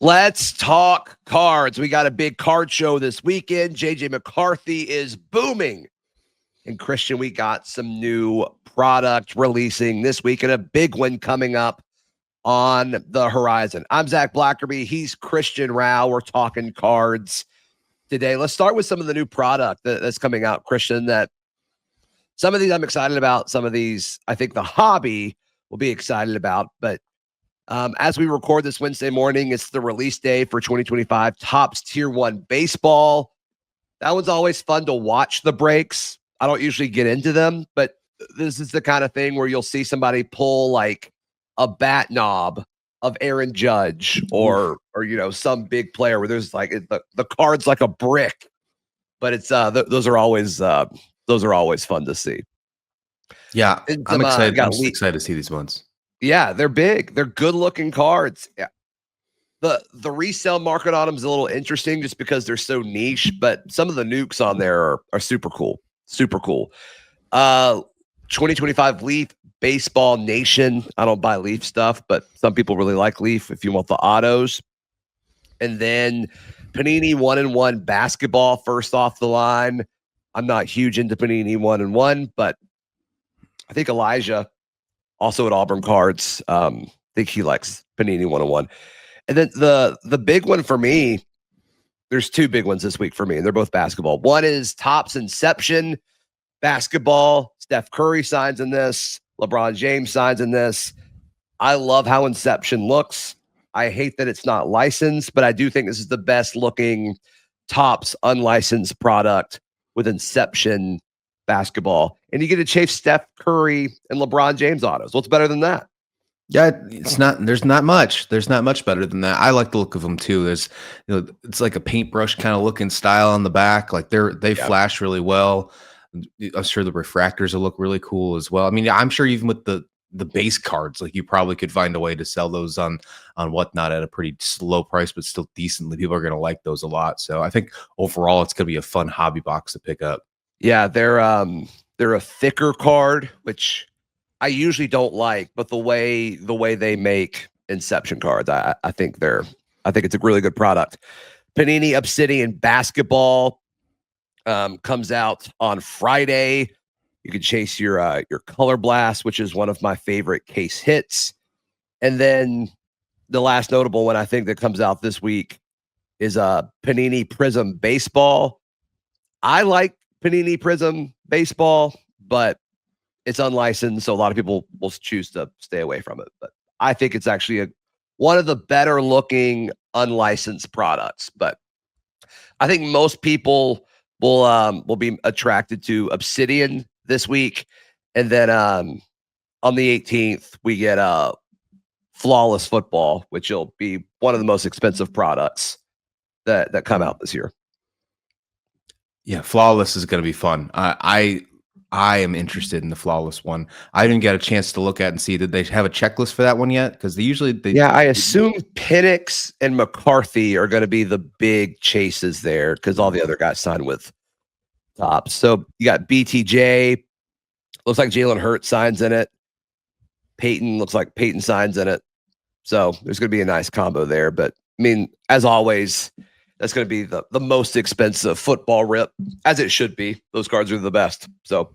Let's talk cards. We got a big card show this weekend. JJ McCarthy is booming. And Christian, we got some new product releasing this week and a big one coming up on the horizon. I'm Zach Blackerby. He's Christian Rauh. We're talking cards today. Let's start with some of the new product that's coming out, Christian, that some of these I'm excited about. Some of these I think the hobby will be excited about. But as we record this Wednesday morning, it's the release day for 2025 Topps Tier 1 Baseball. That one's always fun to watch the breaks. I don't usually get into them, but this is the kind of thing where you'll see somebody pull like a bat knob of Aaron Judge or some big player where there's like the card's like a brick, but it's those are always fun to see. Yeah, I'm excited. I'm excited to see these ones. Yeah, they're big. They're good-looking cards. Yeah. The resale market on them is a little interesting just because they're so niche, but some of the nukes on there are super cool. Super cool. 2025 Leaf Baseball Nation. I don't buy Leaf stuff, but some people really like Leaf if you want the autos. And then Panini 1-in-1 basketball first off the line. I'm not huge into Panini 1-in-1, but I think Elijah, also at Auburn Cards, think he likes Panini 1-in-1. And then the big one for me, there's two big ones this week for me, and they're both basketball. One is Topps Inception basketball. Steph Curry signs in this. LeBron James signs in this. I love how Inception looks. I hate that it's not licensed, but I do think this is the best looking Topps unlicensed product with Inception basketball. And you get to chase Steph Curry and LeBron James autos. What's better than that? Yeah, it's not. There's not much. There's not much better than that. I like the look of them too. There's, it's like a paintbrush kind of looking style on the back. Like they flash really well. I'm sure the refractors will look really cool as well. I mean, I'm sure even with the base cards, like you probably could find a way to sell those on whatnot at a pretty low price, but still decently. People are going to like those a lot. So I think overall, it's going to be a fun hobby box to pick up. Yeah, they're a thicker card, which I usually don't like, but the way they make Inception cards, I think it's a really good product. Panini Obsidian basketball comes out on Friday. You can chase your Color Blast, which is one of my favorite case hits. And then the last notable one I think that comes out this week is Panini Prism baseball. I like Panini Prism baseball, but it's unlicensed, so a lot of people will choose to stay away from it. But I think it's actually one of the better looking unlicensed products. But I think most people will be attracted to Obsidian this week, and then on the 18th we get Flawless Football, which will be one of the most expensive products that come out this year. Yeah, Flawless is going to be fun. I am interested in the Flawless one. I didn't get a chance to look at and see, did they have a checklist for that one yet? Because I assume Penix and McCarthy are going to be the big chases there because all the other guys signed with Topps. So you got BTJ. Looks like Jalen Hurts signs in it. Peyton looks like Peyton signs in it. So there's going to be a nice combo there. But I mean, as always, that's going to be the most expensive football rip, as it should be. Those cards are the best. So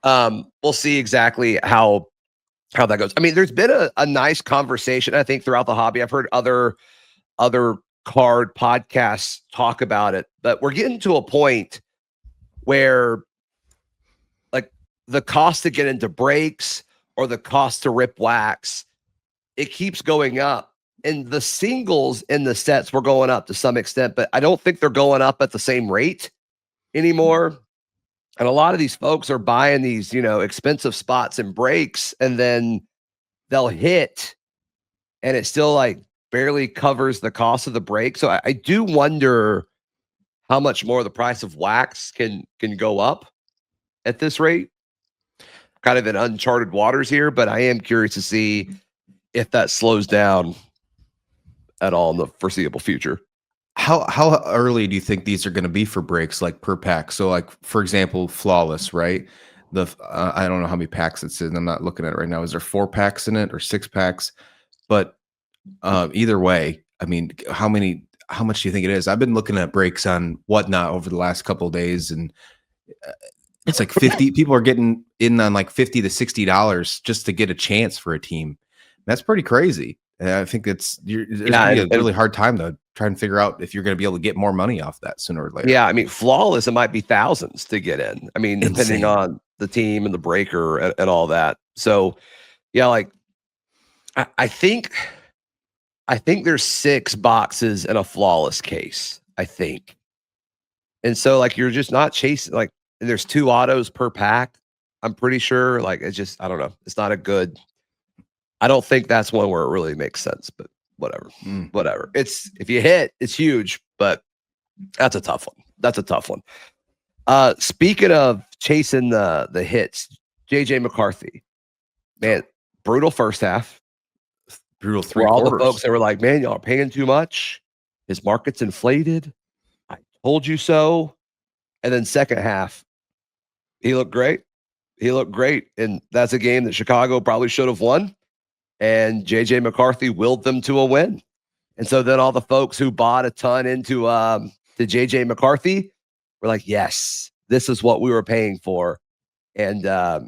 we'll see exactly how that goes. I mean, there's been a nice conversation, I think, throughout the hobby. I've heard other card podcasts talk about it, but we're getting to a point where like the cost to get into breaks or the cost to rip wax, it keeps going up. And the singles in the sets were going up to some extent, but I don't think they're going up at the same rate anymore. And a lot of these folks are buying these, expensive spots and breaks, and then they'll hit, and it still like barely covers the cost of the break. So I do wonder how much more the price of wax can go up at this rate. Kind of in uncharted waters here, but I am curious to see if that slows down at all in the foreseeable future. How early do you think these are going to be for breaks, like per pack? So, like for example, Flawless, right? I don't know how many packs it's in. I'm not looking at it right now. Is there 4 packs in it or 6 packs? But either way, I mean, how much do you think it is? I've been looking at breaks on Whatnot over the last couple of days, and it's like 50 people are getting in on like $50 to $60 just to get a chance for a team. That's pretty crazy. And I think there's Yeah, gonna be a and really hard time to try and figure out if you're gonna be able to get more money off that sooner or later. yeah, I mean, flawless, it might be thousands to get in. I mean, depending Insane. on the team and the breaker and all that. So, yeah, like I think there's 6 boxes in a flawless case, I think. And so, like, you're just not chasing like, and there's 2 autos per pack, I'm pretty sure, like, it's just I don't know. It's not a good I don't think that's one where it really makes sense, but whatever. Mm. Whatever. It's if you hit, it's huge, but that's a tough one. That's a tough one. Speaking of chasing the hits, JJ McCarthy, man, brutal first half. Brutal three Where all the quarters. folks that were like, "Man, y'all are paying too much. His market's inflated. I told you so." And then second half, he looked great. He looked great, and that's a game that Chicago probably should have won. And JJ McCarthy willed them to a win. And so then all the folks who bought a ton into to JJ McCarthy were like, "Yes, this is what we were paying for." And I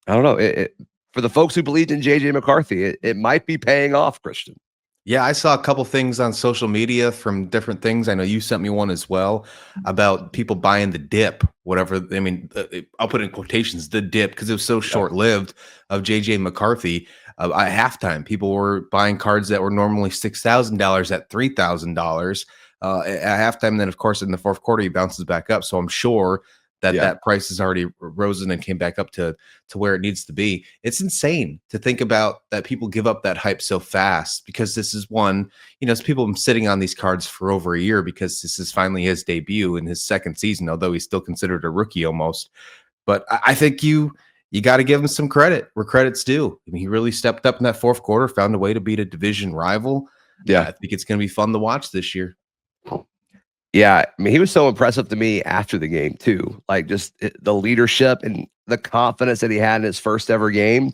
don't know. For the folks who believed in JJ McCarthy, it might be paying off, Christian. Yeah, I saw a couple things on social media from different things. I know you sent me one as well about people buying the dip, whatever. I mean, I'll put in quotations, the dip, because it was so short lived of JJ McCarthy. At halftime, people were buying cards that were normally $6,000 at $3,000 at halftime. Then, of course, in the fourth quarter, he bounces back up. So I'm sure that Yeah. that price has already risen and came back up to where it needs to be. It's insane to think about that people give up that hype so fast, because this is one, it's people been sitting on these cards for over a year because this is finally his debut in his second season, although he's still considered a rookie almost. But I think you got to give him some credit where credit's due. I mean, he really stepped up in that fourth quarter, found a way to beat a division rival. Yeah. I think it's going to be fun to watch this year. Yeah, I mean, he was so impressive to me after the game too. Like just the leadership and the confidence that he had in his first ever game.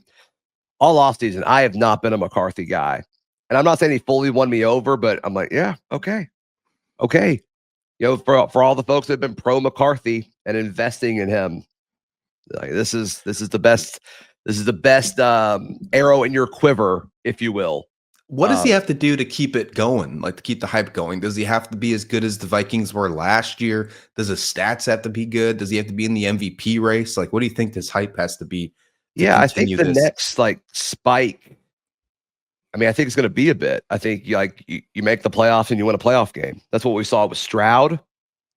All offseason, I have not been a McCarthy guy. And I'm not saying he fully won me over, but I'm like, yeah, okay. Okay. For all the folks that have been pro McCarthy and investing in him, like this is the best arrow in your quiver, if you will. What does he have to do to keep it going, like to keep the hype going? Does he have to be as good as the Vikings were last year? Does his stats have to be good? Does he have to be in the MVP race? Like, what do you think this hype has to be to Yeah, I think continue the this? next like spike. I mean, I think it's going to be a bit. I think you make the playoffs and you win a playoff game. That's what we saw with Stroud.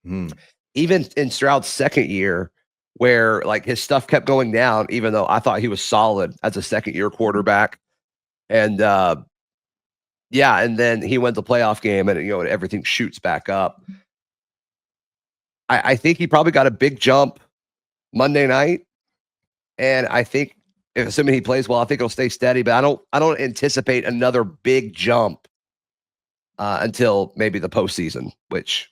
Hmm. Even in Stroud's second year, where like his stuff kept going down, even though I thought he was solid as a second year quarterback. And yeah, and then he went the playoff game, and everything shoots back up. I think he probably got a big jump Monday night, and I think assuming he plays well, I think he'll stay steady. But I don't anticipate another big jump until maybe the postseason, which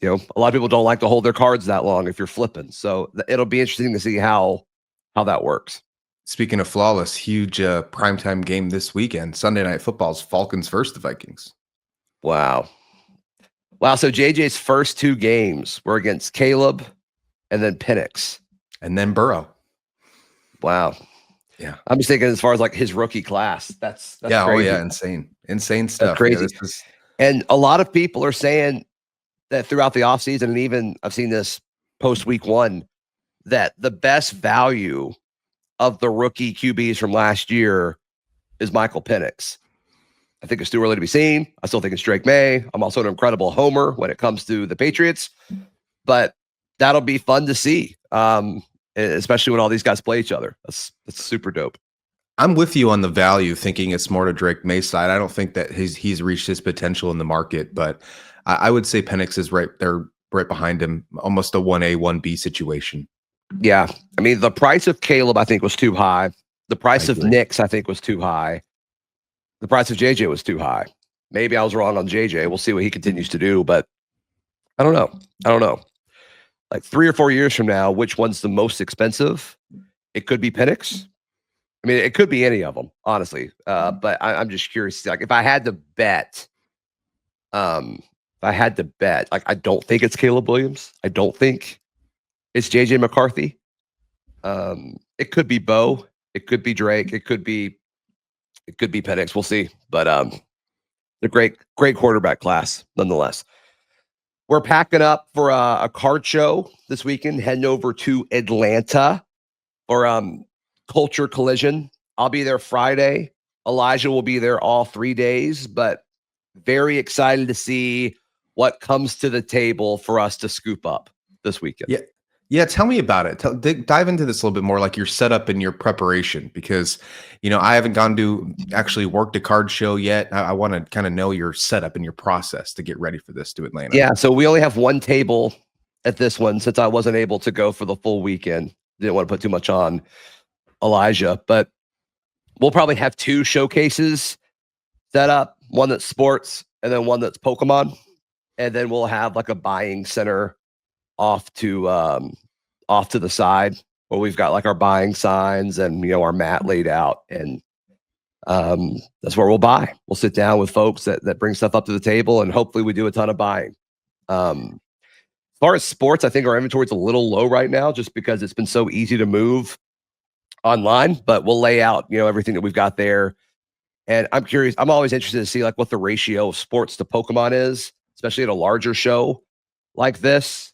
a lot of people don't like to hold their cards that long if you're flipping. So it'll be interesting to see how that works. Speaking of flawless, huge primetime game this weekend. Sunday Night Football's Falcons versus the Vikings. Wow. So JJ's first 2 games were against Caleb and then Penix. And then Burrow. Wow. Yeah. I'm just thinking as far as like his rookie class. That's yeah. crazy. Oh, yeah. Insane stuff. That's crazy. Yeah, and a lot of people are saying that throughout the offseason, and even I've seen this post week 1, that the best value of the rookie QBs from last year is Michael Penix. I think it's too early to be seen. I still think it's Drake May. I'm also an incredible homer when it comes to the Patriots, but that'll be fun to see, especially when all these guys play each other. That's super dope. I'm with you on the value, thinking it's more to Drake May's side. I don't think that he's reached his potential in the market, but I would say Penix is right there, right behind him, almost a 1A, 1B situation. Yeah. I mean, the price of Caleb, I think, was too high. The price of Nix, I think, was too high. The price of JJ was too high. Maybe I was wrong on JJ. We'll see what he continues to do, but I don't know. Like 3 or 4 years from now, which one's the most expensive? It could be Penix. I mean, it could be any of them, honestly. But I'm just curious. Like, if I had to bet, If I had to bet, like I don't think it's Caleb Williams. I don't think it's JJ McCarthy. It could be Bo. It could be Drake. It could be Penix. We'll see. But the great quarterback class nonetheless. We're packing up for a card show this weekend, heading over to Atlanta for Culture Collision. I'll be there Friday. Elijah will be there all 3 days, but very excited to see what comes to the table for us to scoop up this weekend. Yeah. Yeah, tell me about it. Dive into this a little bit more, like your setup and your preparation, because I haven't gone to actually worked a card show yet. I want to kind of know your setup and your process to get ready for this to Atlanta. Yeah, so we only have one table at this one since I wasn't able to go for the full weekend. Didn't want to put too much on Elijah, but we'll probably have 2 showcases set up, one that's sports and then one that's Pokemon. And then we'll have like a buying center off to the side where we've got like our buying signs and our mat laid out, and that's where we'll buy. We'll sit down with folks that bring stuff up to the table, and hopefully we do a ton of buying. As far as sports, I think our inventory is a little low right now just because it's been so easy to move online, but we'll lay out everything that we've got there. And I'm curious, I'm always interested to see like what the ratio of sports to Pokemon is, especially at a larger show like this.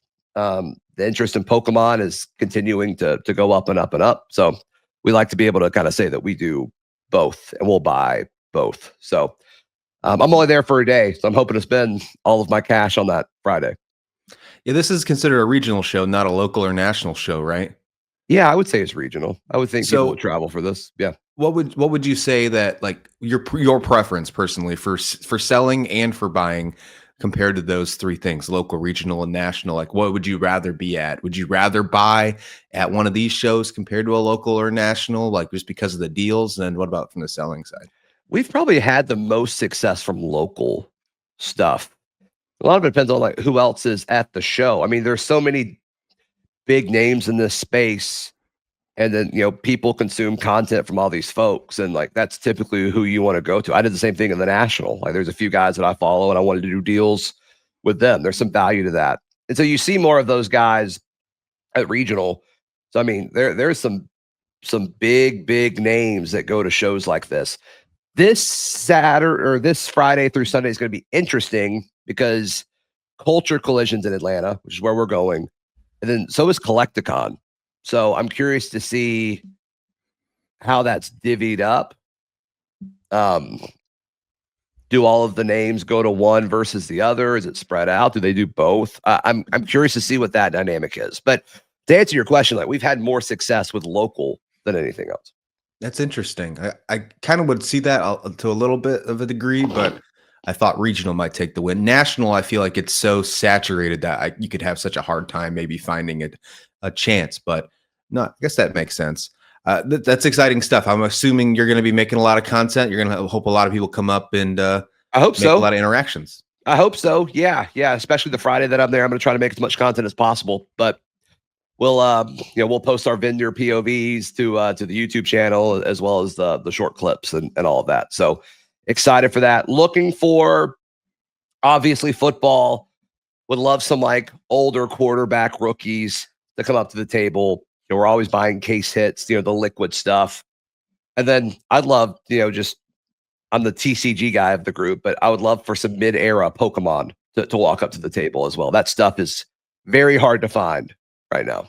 The interest in Pokemon is continuing to go up and up and up. So we like to be able to kind of say that we do both and we'll buy both. So I'm only there for a day, so I'm hoping to spend all of my cash on that Friday. Yeah, this is considered a regional show, not a local or national show, right? Yeah, I would say it's regional. I would think people So would travel for this. Yeah. what would you say that, like, your preference personally for selling and for buying compared to those 3 things, local, regional, and national? Like, what would you rather be at? Would you rather buy at one of these shows compared to a local or national, like just because of the deals? And what about from the selling side? We've probably had the most success from local stuff. A lot of it depends on like who else is at the show. I mean, there's so many big names in this space, and then people consume content from all these folks, and like that's typically who you want to go to. I did the same thing in the national. Like there's a few guys that I follow and I wanted to do deals with them. There's some value to that, and so you see more of those guys at regional. So I mean, there's some big names that go to shows like this. This Saturday or this Friday through Sunday is going to be interesting because Culture Collision's in Atlanta, which is where we're going, and then so is Collecticon. So I'm curious to see how that's divvied up. Do all of the names go to one versus the other? Is it spread out? Do they do both? I'm curious to see what that dynamic is. But to answer your question, like we've had more success with local than anything else. That's interesting. I kind of would see that to a little bit of a degree, but I thought regional might take the win. National, I feel like it's so saturated that you could have such a hard time maybe finding a chance. But no, I guess that makes sense. That's exciting stuff. I'm assuming you're going to be making a lot of content. You're going to hope a lot of people come up and I hope make so. a lot of interactions. I hope so. Yeah. Especially the Friday that I'm there, I'm going to try to make as much content as possible. But we'll we'll post our vendor POVs to the YouTube channel as well as the short clips and all of that. So excited for that. Looking for obviously football. Would love some like older quarterback rookies to come up to the table. We're always buying case hits, the liquid stuff. And then I'd love, just I'm the TCG guy of the group, but I would love for some mid-era Pokemon to walk up to the table as well. That stuff is very hard to find right now.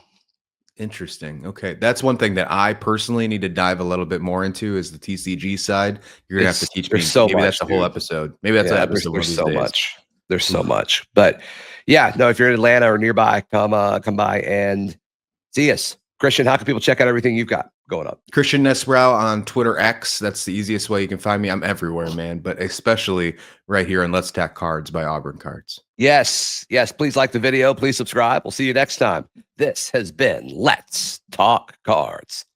Interesting. Okay. That's one thing that I personally need to dive a little bit more into is the TCG side. You're gonna have to teach me. So Maybe much, that's a whole dude. episode. Maybe that's an episode. There's so days. much. There's so much. But yeah, no, if you're in Atlanta or nearby, come by and see us. Christian, how can people check out everything you've got going up? Christian Rauh on Twitter X. That's the easiest way you can find me. I'm everywhere, man, but especially right here on Let's Tack Cards by Auburn Cards. Yes. Please like the video. Please subscribe. We'll see you next time. This has been Let's Talk Cards.